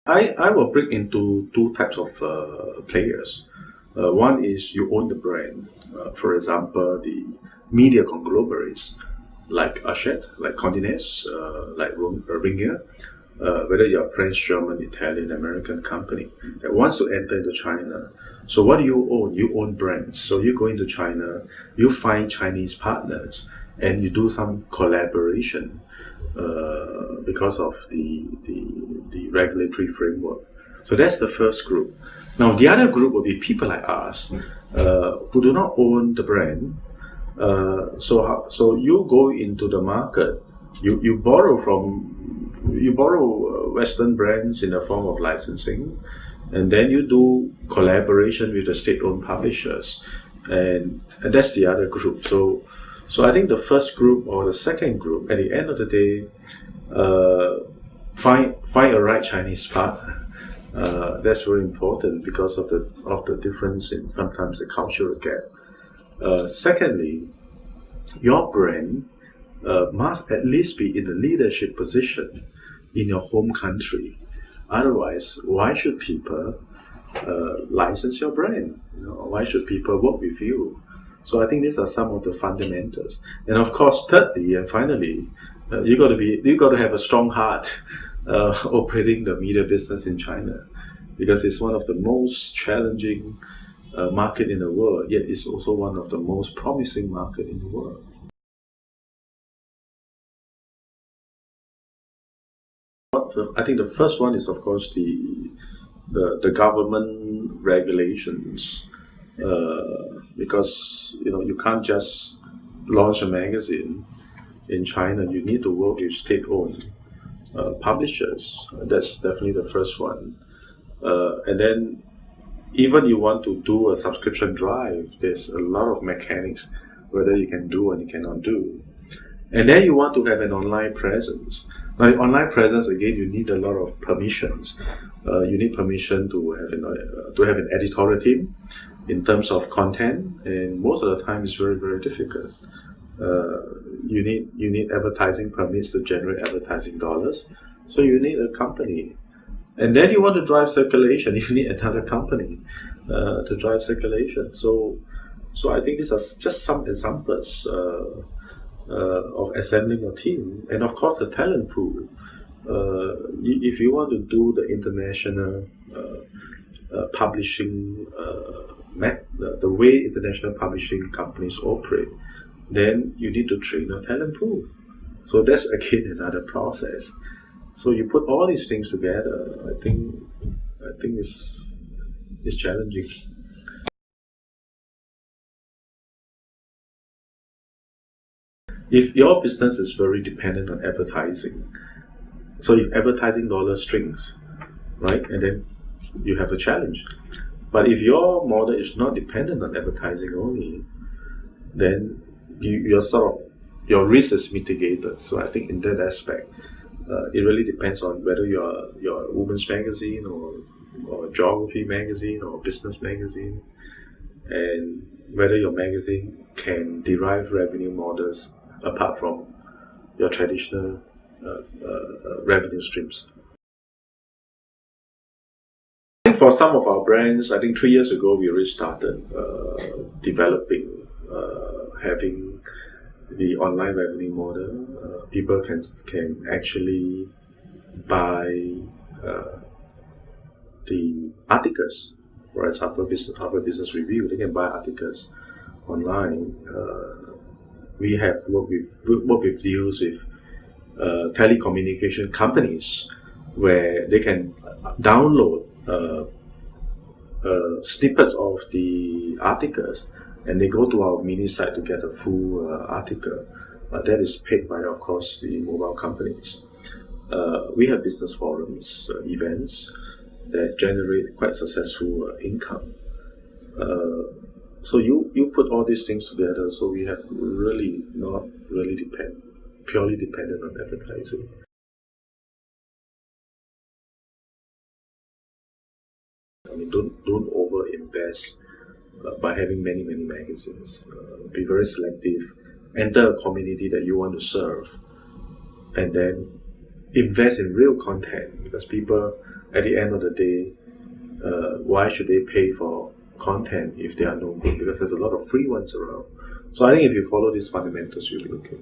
I will break into two types of players. One is you own the brand. For example, the media conglomerates like Hachette, like Condé Nast, like Ringier, whether you're a French, German, Italian, American company that wants to enter into China. So what do you own? You own brands. So you go into China, you find Chinese partners, and you do some collaboration because of the regulatory framework. So that's the first group. Now the other group will be people like us who do not own the brand. So you go into the market, you borrow Western brands in the form of licensing, and then you do collaboration with the state-owned publishers, and that's the other group. So I think the first group or the second group, at the end of the day, find a right Chinese partner. That's very important because of the difference in sometimes the cultural gap. Secondly, your brand must at least be in the leadership position in your home country. Otherwise, why should people license your brand? Why should people work with you? So I think these are some of the fundamentals. And of course, thirdly and finally, you got to have a strong heart operating the media business in China, because it's one of the most challenging market in the world, yet it's also one of the most promising market in the world. I think the first one is, of course, the government regulations, because you can't just launch a magazine in China. You need to work with state-owned publishers. That's definitely the first one. And then even you want to do a subscription drive, there's a lot of mechanics whether you can do and you cannot do. And then you want to have an online presence. Now, the online presence, again, you need a lot of permissions. You need permission to have an editorial team in terms of content, and most of the time it's very, very difficult. You need advertising permits to generate advertising dollars. So you need a company. And then you want to drive circulation. You need another company to drive circulation. So I think these are just some examples of assembling a team. And of course, the talent pool. If you want to do the international publishing, the way international publishing companies operate, then you need to train a talent pool. So that's again another process. So you put all these things together, I think it's challenging. If your business is very dependent on advertising, so if advertising dollar strings, right, and then you have a challenge. But if your model is not dependent on advertising only, then your risk is mitigated. So I think in that aspect, it really depends on whether you're a women's magazine or a geography magazine or a business magazine, and whether your magazine can derive revenue models apart from your traditional revenue streams. I think for some of our brands, I think 3 years ago we already started developing, having the online revenue model. People can actually buy the articles. For example, Harvard Business Review, they can buy articles online. We have worked with deals with telecommunication companies where they can download snippets of the articles, and they go to our mini site to get a full article. That is paid by, of course, the mobile companies. We have business forums, events that generate quite successful income. So you put all these things together, so we have really not really purely dependent on advertising. I mean, don't over invest by having many magazines. Be very selective. Enter a community that you want to serve, and then invest in real content, because people at the end of the day, why should they pay for content if they are no good? Because there's a lot of free ones around. So I think if you follow these fundamentals, you'll be okay.